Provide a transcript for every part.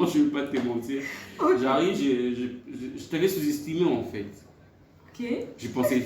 Sincèrement, je ne vais pas te mentir. Okay. J'arrive, je t'avais sous-estimé en fait. Ok. Je pensais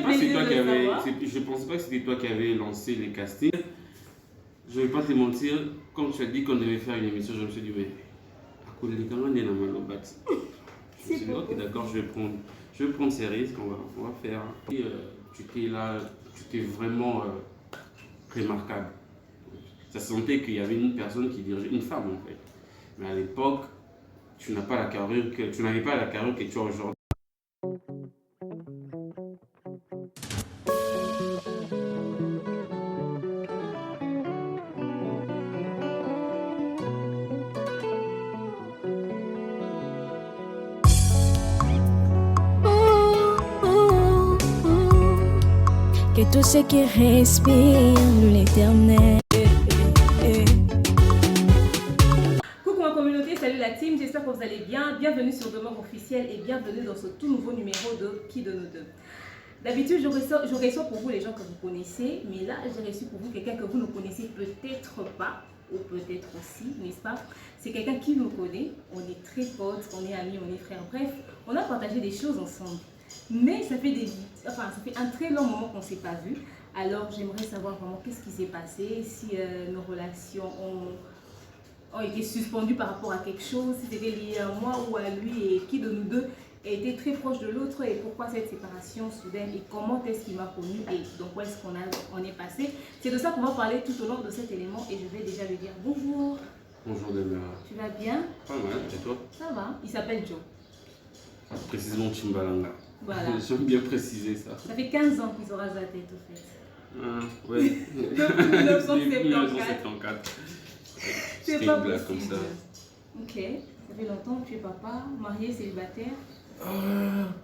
pas que c'était toi qui avais, je pensais pas que c'était toi qui avais lancé les castings. Je ne vais pas te mentir, quand tu as dit qu'on devait faire une émission, je me suis dit, mais à cause des camarades, il y en a mal au bat. Je me suis dit, ok, d'accord, je vais prendre ces risques, on va faire. Et, tu étais là, tu étais vraiment remarquable. Ça sentait qu'il y avait une personne qui dirigeait, une femme en fait. Mais à l'époque, tu n'avais pas la carrure que tu as aujourd'hui. Que tout ce qui respire l'éternel. Coucou ma communauté, salut la team, j'espère que vous allez bien. Bienvenue sur Demeure Officielle et bienvenue dans ce tout nouveau numéro de Qui de nous deux. D'habitude, je reçois pour vous les gens que vous connaissez, mais là, j'ai reçu pour vous quelqu'un que vous ne connaissez peut-être pas, ou peut-être aussi, n'est-ce pas? C'est quelqu'un qui nous connaît, on est très potes, on est amis, on est frères, bref, on a partagé des choses ensemble. Mais ça fait un très long moment qu'on ne s'est pas vu. Alors j'aimerais savoir vraiment qu'est-ce qui s'est passé, si nos relations ont été suspendues par rapport à quelque chose, si c'était lié à moi ou à lui et qui de nous deux était très proche de l'autre et pourquoi cette séparation soudaine et comment est-ce qu'il m'a connu et donc où est-ce qu'on est passé. C'est de ça qu'on va parler tout au long de cet élément et je vais déjà lui dire bonjour. Bonjour Demeure. Tu vas bien? Pas mal, et toi? Ça va, il s'appelle Joe. Précisément Chimbalanga. Voilà. J'aime bien préciser ça. Ça fait 15 ans qu'il aura sa tête au fait. Ah, ouais. Depuis 1974. 1974. C'est pas comme possible. ça. Ok. Ça fait longtemps que tu es papa, marié, célibataire.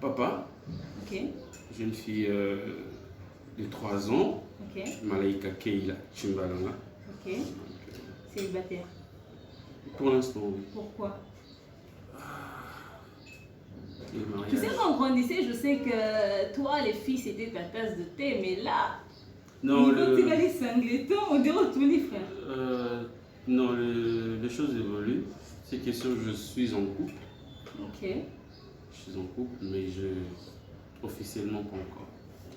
Papa, Ok. j'ai une fille de 3 ans, Ok. Malaika Keila Chimbalanga. Ok. Célibataire. Pour l'instant, oui. Pourquoi? Le mariage. Tu sais, quand on grandissait, je sais que toi, les filles, c'était ta tasse de thé, mais là, Non, tu allais sangleton, on dirait retourner, frère. non, les choses évoluent. C'est question, je suis en couple. Ok. Je suis en couple, mais officiellement pas encore.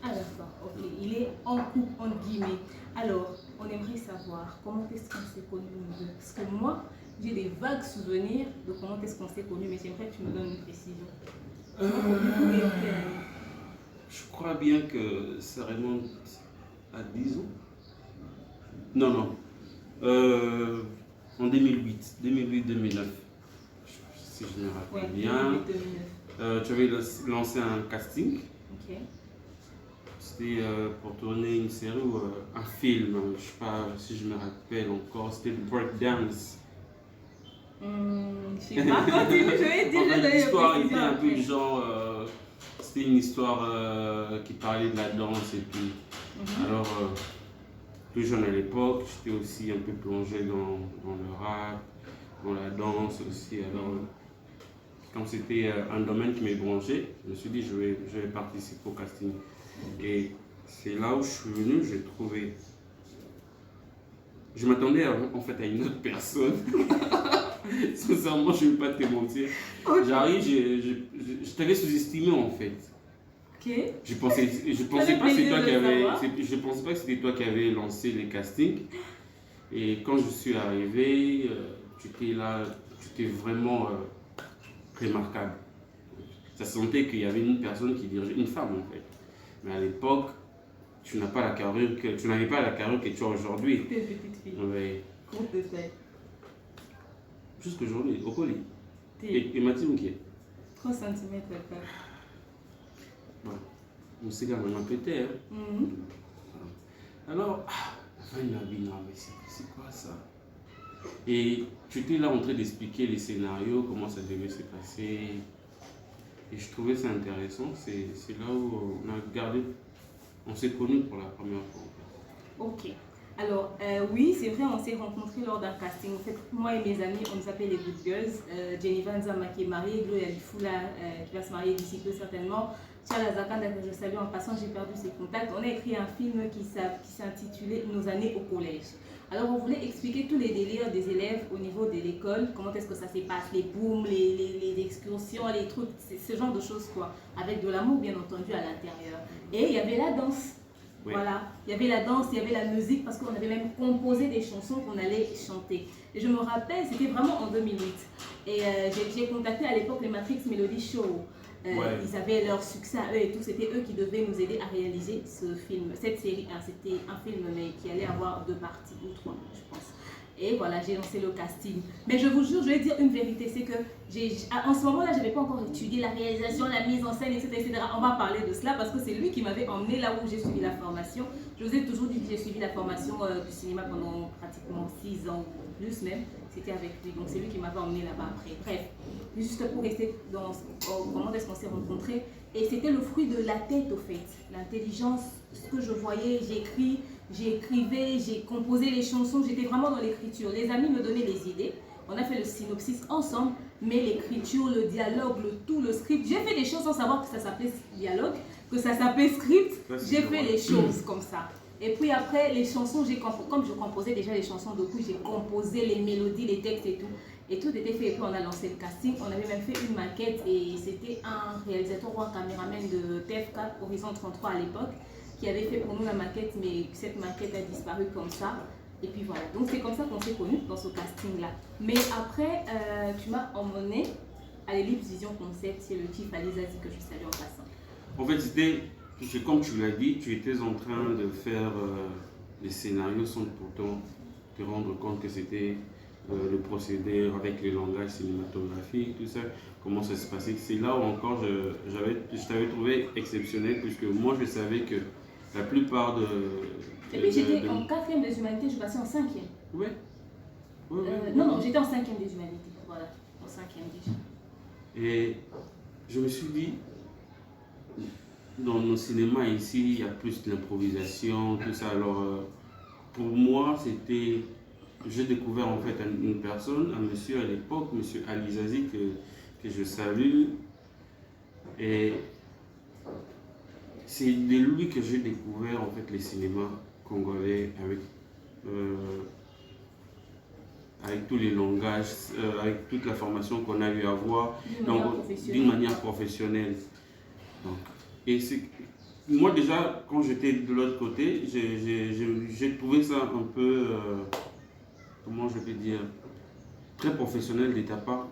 Ah d'accord, ok. Il est en couple, entre guillemets. Alors, on aimerait savoir comment est-ce qu'on s'est connus nous deux. Parce que moi, j'ai des vagues souvenirs de comment est-ce qu'on s'est connus, mais j'aimerais que tu me donnes une précision. Je crois bien que ça remonte à 10 ans. Non. En 2008-2009. Si je me rappelle bien. 2008-2009. Tu avais lancé un casting. Ok. C'était pour tourner une série ou un film. Je ne sais pas si je me rappelle encore. C'était Breakdance. Je sais pas, continue, je vais dire. En fait, l'histoire était un peu du genre. C'était une histoire qui parlait de la danse et puis. Alors, plus jeune à l'époque, j'étais aussi un peu plongé dans le rap, dans la danse aussi. Alors, quand c'était un domaine qui m'est branché, je me suis dit je vais participer au casting. Et c'est là où je suis venu, j'ai trouvé. Je m'attendais en fait à une autre personne. Sincèrement, je ne vais pas te mentir. Okay. J'arrive, je t'avais sous-estimé en fait. Ok. Je pensais pas que c'était toi qui avais lancé les castings. Et quand je suis arrivé, tu étais là, tu étais vraiment remarquable. Ça sentait qu'il y avait une personne qui dirigeait, une femme en fait. Mais à l'époque, tu n'avais pas la carrure que tu as aujourd'hui. Tu es une petite fille. Oui. Comment tu fais? Jusqu'aujourd'hui, au colis. Et Mathieu qui est 3 cm. Voilà. On s'est gardé un pété. Alors, il m'a dit non, mais c'est quoi ça? Et tu étais là en train d'expliquer les scénarios, comment ça devait se passer. Et je trouvais ça intéressant. C'est là où on s'est connus pour la première fois. Ok. Alors, oui, c'est vrai, on s'est rencontrés lors d'un casting. En fait, moi et mes amis, on s'appelle les Good Girls. Jennifer Nzama qui est mariée, Gloria Lifula qui va se marier d'ici peu certainement. Charles Zakanda que je salue en passant, j'ai perdu ses contacts. On a écrit un film qui s'intitulait Nos années au collège. Alors on voulait expliquer tous les délires des élèves au niveau de l'école, comment est-ce que ça se passe, les booms, les excursions, les trucs, ce genre de choses quoi, avec de l'amour bien entendu à l'intérieur. Et il y avait la danse. Oui. Voilà, il y avait la danse, il y avait la musique parce qu'on avait même composé des chansons qu'on allait chanter. Et je me rappelle, c'était vraiment en 2008. Et j'ai contacté à l'époque les Matrix Melody Show. Ils avaient leur succès à eux et tout, c'était eux qui devaient nous aider à réaliser ce film, cette série. C'était un film mais qui allait avoir 2 parties ou 3, je pense. Et voilà, j'ai lancé le casting. Mais je vous jure, je vais dire une vérité, c'est que en ce moment-là, je n'avais pas encore étudié la réalisation, la mise en scène, etc. On va parler de cela parce que c'est lui qui m'avait emmené là où j'ai suivi la formation. Je vous ai toujours dit que j'ai suivi la formation du cinéma pendant pratiquement 6 ans ou plus même. C'était avec lui, donc c'est lui qui m'avait emmené là-bas après. Bref, juste pour rester dans comment est-ce qu'on s'est rencontrés. Et c'était le fruit de la tête au fait, l'intelligence, ce que je voyais, j'écrivais, j'ai composé les chansons, j'étais vraiment dans l'écriture. Les amis me donnaient les idées, on a fait le synopsis ensemble, mais l'écriture, le dialogue, le script, j'ai fait des choses sans savoir que ça s'appelait dialogue, que ça s'appelait script, j'ai fait les choses comme ça. Et puis après, les chansons, comme je composais déjà les chansons, du coup j'ai composé les mélodies, les textes et tout. Et tout était fait et puis on a lancé le casting. On avait même fait une maquette et c'était un réalisateur ou un caméraman de TF4 Horizon 33 à l'époque qui avait fait pour nous la maquette, mais cette maquette a disparu comme ça. Et puis voilà, donc c'est comme ça qu'on s'est connus dans ce casting-là. Mais après, tu m'as emmené à l'Ellipse Vision Concept, c'est le chief Alizazi que je salue en passant. En fait, c'était, comme tu l'as dit, tu étais en train de faire les scénarios sans pourtant te rendre compte que c'était le procédé avec les langages cinématographiques, tout ça, comment ça se passait. C'est là où encore je t'avais trouvé exceptionnel, puisque moi je savais que la plupart de... Et puis j'étais en 4e des humanités, je passais en 5e. Oui. Non, j'étais en 5e des humanités, voilà, en 5e déjà. Et je me suis dit, dans nos cinémas ici, il y a plus d'improvisation, tout ça. Alors, pour moi, c'était... J'ai découvert en fait une personne, un monsieur à l'époque, monsieur Alizazi, que je salue. Et c'est de lui que j'ai découvert en fait les cinémas congolais avec tous les langages, avec toute la formation qu'on a eu à avoir d'une manière professionnelle. Donc, et moi déjà, quand j'étais de l'autre côté, j'ai trouvé ça un peu... comment je vais dire, très professionnel de ta part,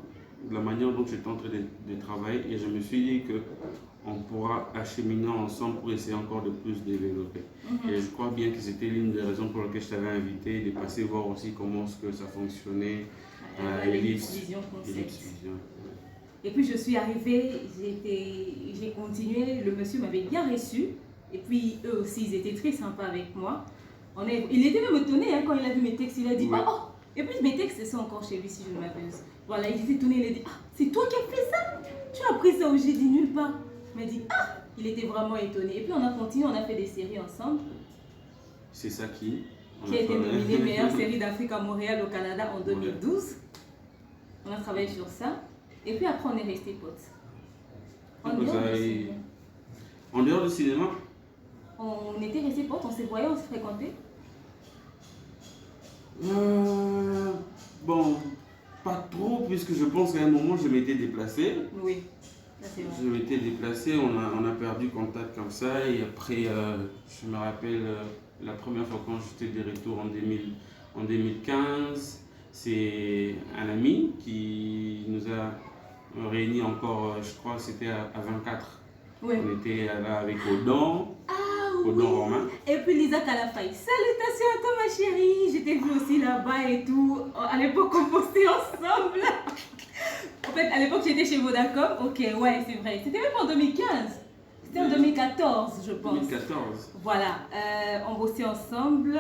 de la manière dont tu es en train de travailler, et je me suis dit qu'on pourra acheminer ensemble pour essayer encore de plus développer. Et je crois bien que c'était l'une des raisons pour lesquelles je t'avais invité, de passer voir aussi comment que ça fonctionnait à l'Ellipse Vision. Et puis je suis arrivée, j'ai continué, le monsieur m'avait bien reçu, et puis eux aussi ils étaient très sympas avec moi. Il était même étonné hein, quand il a vu mes textes, il a dit oui. Oh, et puis mes textes sont encore chez lui si je ne m'abuse. Voilà, il était étonné, il a dit ah, c'est toi qui as fait ça? Tu as appris ça où j'ai dit nulle part. Il m'a dit ah, il était vraiment étonné. Et puis on a continué, on a fait des séries ensemble. C'est ça qui a été nominée meilleure série d'Afrique à Montréal au Canada en 2012. On a travaillé sur ça. Et puis après on est restés potes. En dehors du cinéma? On était restés potes, on s'est voyés, on s'est fréquentés. Bon, pas trop, puisque je pense qu'à un moment je m'étais déplacé. Oui, ça c'est vrai. Je m'étais déplacé, on a perdu contact comme ça, et après, je me rappelle la première fois quand j'étais de retour en 2015, c'est un ami qui nous a réunis encore, je crois que c'était à 24. Oui. On était là avec Odon. Oui. Romain. Et puis Lisa Kalafaï. Salutations à toi ma chérie. J'étais vue aussi là-bas et tout. À l'époque on bossait ensemble. En fait à l'époque j'étais chez Vodacom. Ok ouais c'est vrai. C'était même pas en 2015. C'était en 2014 je pense. 2014. Voilà. On bossait ensemble.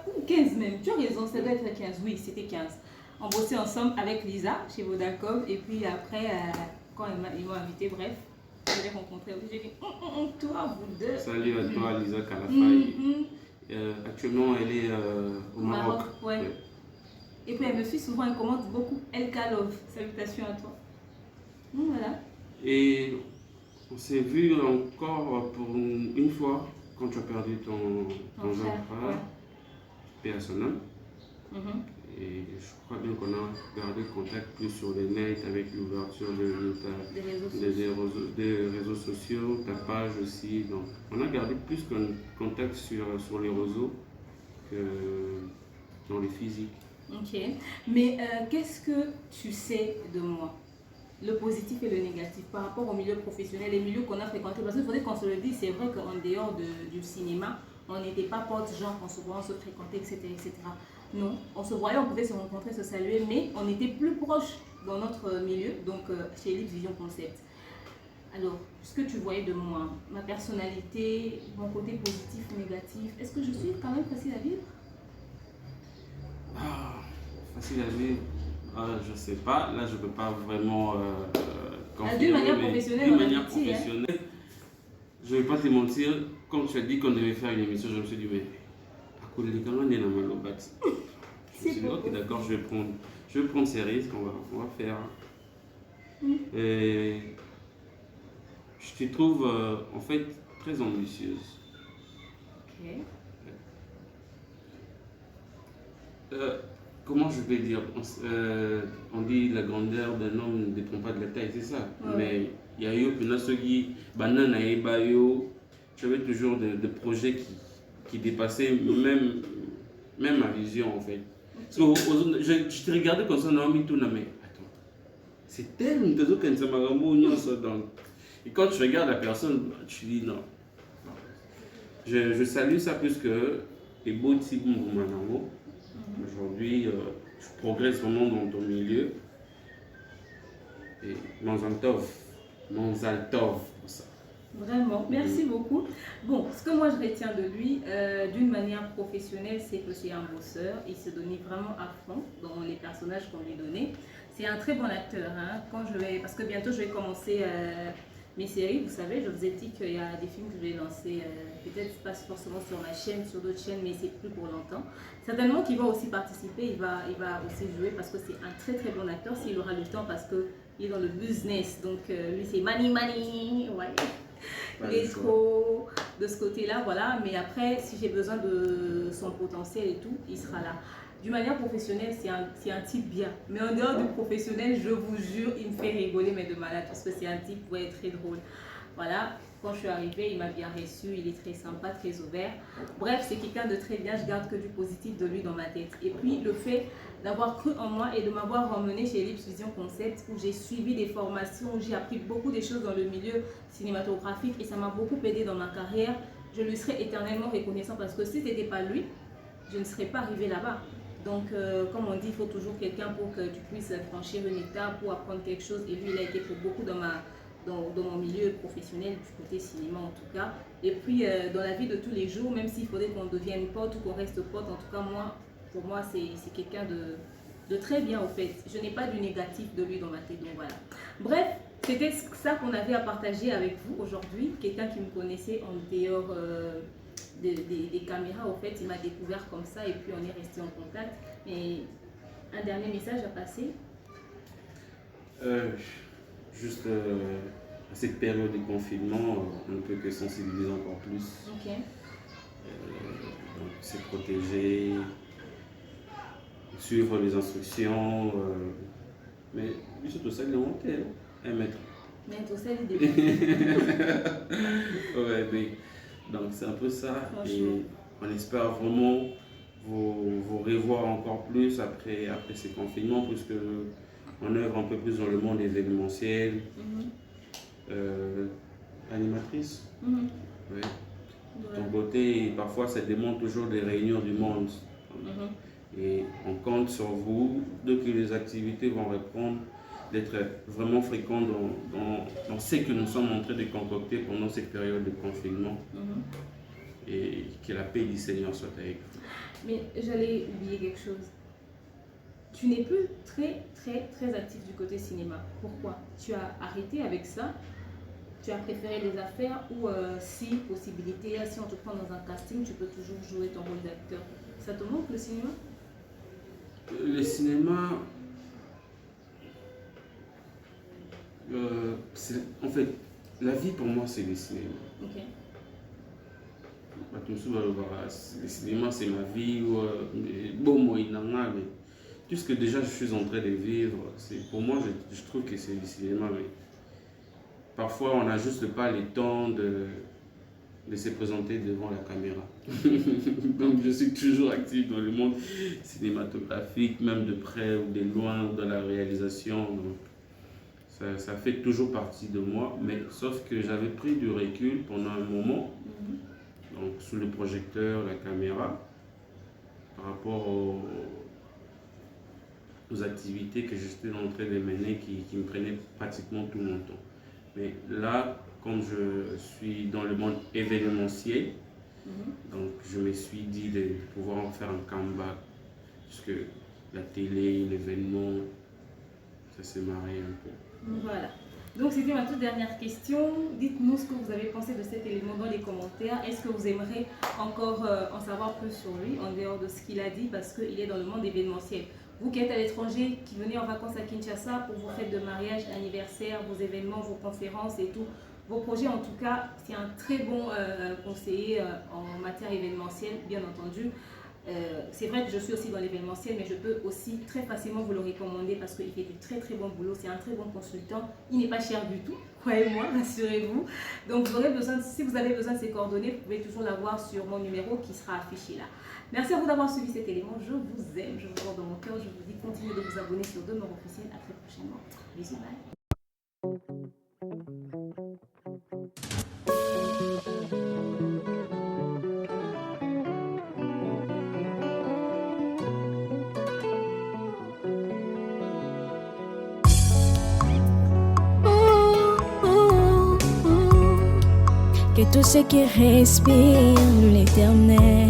Ou 15 même. Tu as raison ça doit être 15. Oui c'était 15. On bossait ensemble avec Lisa chez Vodacom. Et puis après quand ils m'ont invité bref. Je l'ai rencontré, j'ai dit, toi, vous deux. Salut à toi, Lisa Kalafaï. Actuellement, elle est au Maroc. Ouais. Et puis, elle me suit souvent, elle commente beaucoup. El Kalov, salutations à toi. Voilà. Et on s'est vu encore pour une fois quand tu as perdu ton jeune frère, paix à son âme. Et je crois bien qu'on a gardé contact plus sur les nets avec l'ouverture des réseaux sociaux, ta page aussi. Donc, on a gardé plus contact sur les réseaux que dans les physiques. Ok. Mais qu'est-ce que tu sais de moi? Le positif et le négatif par rapport au milieu professionnel, les milieux qu'on a fréquentés. Parce qu'il faudrait qu'on se le dise, c'est vrai qu'en dehors du cinéma, on n'était pas potes, genre on se voit, on se fréquentait, etc., etc. Non, on se voyait, on pouvait se rencontrer, se saluer, mais on était plus proches dans notre milieu, donc chez Elite Vision Concept. Alors, ce que tu voyais de moi, ma personnalité, mon côté positif ou négatif, est-ce que je suis quand même facile à vivre? Facile à vivre, je sais pas. Là, je peux pas vraiment confirmer. D'une manière professionnelle, d'une manière professionnelle, je vais pas te mentir. Quand tu as dit qu'on devait faire une émission, je me suis dit mais à côté de quand on est dans ma lobate. Je me suis dit ok, d'accord, je vais prendre ces risques, on va faire. Et je te trouve en fait très ambitieuse. Ok. Comment je vais dire, on dit la grandeur d'un homme ne dépend pas de la taille, c'est ça. Ouais. Mais il y a eu ceux qui, banana et bayo, j'avais toujours des projets qui dépassaient même ma vision en fait. So, je te regardais comme ça, Naomi Touna, mais attends, c'est tellement de autres qui donc. Et quand tu regardes la personne, tu dis non. Je salue ça plus que et beau type Manango. Aujourd'hui, je progresse vraiment dans ton milieu. Et Manzaltov pour ça. Vraiment, merci beaucoup. Bon, ce que moi je retiens de lui, d'une manière professionnelle, c'est que c'est un bosseur. Il se donnait vraiment à fond dans les personnages qu'on lui donnait. C'est un très bon acteur. Hein. Parce que bientôt je vais commencer mes séries. Vous savez, je vous ai dit qu'il y a des films que je vais lancer, peut-être pas forcément sur ma chaîne, sur d'autres chaînes, mais c'est plus pour longtemps. Certainement qu'il va aussi participer, il va aussi jouer parce que c'est un très très bon acteur s'il aura le temps parce qu'il est dans le business. Donc lui c'est money, ouais. Il est trop de ce côté-là, voilà. Mais après, si j'ai besoin de son potentiel et tout, il sera là. D'une manière professionnelle, c'est un type bien. Mais en dehors du professionnel, je vous jure, il me fait rigoler, mais de malade, parce que c'est un type très drôle. Voilà, quand je suis arrivée, il m'a bien reçu, il est très sympa, très ouvert. Bref, c'est quelqu'un de très bien, je garde que du positif de lui dans ma tête. Et puis, le fait d'avoir cru en moi et de m'avoir emmené chez Elite Vision Concept, où j'ai suivi des formations, où j'ai appris beaucoup de choses dans le milieu cinématographique, et ça m'a beaucoup aidé dans ma carrière. Je lui serai éternellement reconnaissant, parce que si ce n'était pas lui, je ne serais pas arrivée là-bas. Donc, comme on dit, il faut toujours quelqu'un pour que tu puisses franchir une étape, pour apprendre quelque chose. Et lui, il a été pour beaucoup dans mon milieu professionnel, du côté cinéma en tout cas. Et puis, dans la vie de tous les jours, même s'il faudrait qu'on devienne pote ou qu'on reste pote, en tout cas, pour moi, c'est quelqu'un de très bien, au fait. Je n'ai pas du négatif de lui dans ma tête, donc voilà. Bref, c'était ça qu'on avait à partager avec vous aujourd'hui. Quelqu'un qui me connaissait en dehors des caméras, au fait, il m'a découvert comme ça et puis on est resté en contact. Et un dernier message à passer? Juste à cette période de confinement, on ne peut que sensibiliser encore plus. Ok. Donc, se protéger, suivre les instructions, mais surtout ça, il est monté, un mètre. Mettre au sel et des Ouais, mais donc c'est un peu ça. Et on espère vraiment vous revoir encore plus après ces confinements, puisque on œuvre un peu plus dans le monde événementiel. Animatrice. Ouais. Ton côté, parfois ça demande toujours des réunions du monde. Et on compte sur vous, dès que les activités vont reprendre, d'être vraiment fréquent dans ce que nous sommes en train de concocter pendant cette période de confinement. Et que la paix du Seigneur soit avec vous. Mais j'allais oublier quelque chose. Tu n'es plus très actif du côté cinéma. Pourquoi? Tu as arrêté avec ça? Tu as préféré les affaires ou si possibilité, si on te prend dans un casting, tu peux toujours jouer ton rôle d'acteur? Ça te manque le cinéma? Le cinéma, en fait, la vie pour moi c'est le cinéma. Ok. Pas le cinéma c'est ma vie, bon moi il en a, mais tout ce que déjà je suis en train de vivre, pour moi je trouve que c'est le cinéma, mais parfois on n'a juste pas le temps de se présenter devant la caméra. Donc je suis toujours actif dans le monde cinématographique, même de près ou de loin dans la réalisation. Donc ça fait toujours partie de moi, mais sauf que j'avais pris du recul pendant un moment, donc sous le projecteur, la caméra, par rapport aux activités que j'étais en train de mener qui me prenaient pratiquement tout mon temps. Mais là, comme je suis dans le monde événementiel, donc je me suis dit de pouvoir en faire un comeback, puisque la télé, l'événement, ça s'est marié un peu. Voilà. Donc c'était ma toute dernière question. Dites-nous ce que vous avez pensé de cet élément dans les commentaires. Est-ce que vous aimeriez encore en savoir plus sur lui, en dehors de ce qu'il a dit, parce qu'il est dans le monde événementiel. Vous qui êtes à l'étranger, qui venez en vacances à Kinshasa pour vos fêtes de mariage, anniversaire, vos événements, vos conférences et tout, vos projets en tout cas, c'est un très bon conseiller en matière événementielle, bien entendu. C'est vrai que je suis aussi dans l'événementiel, mais je peux aussi très facilement vous le recommander parce qu'il fait du très très bon boulot. C'est un très bon consultant. Il n'est pas cher du tout, croyez-moi, rassurez-vous. Donc si vous avez besoin de ses coordonnées, vous pouvez toujours l'avoir sur mon numéro qui sera affiché là. Merci à vous d'avoir suivi cet élément. Je vous aime, je vous porte dans mon cœur. Je vous dis continuez de vous abonner sur Demeure Officielle. À très prochainement. Bisous, bye. Que tout ce qui respire loue l'Éternel.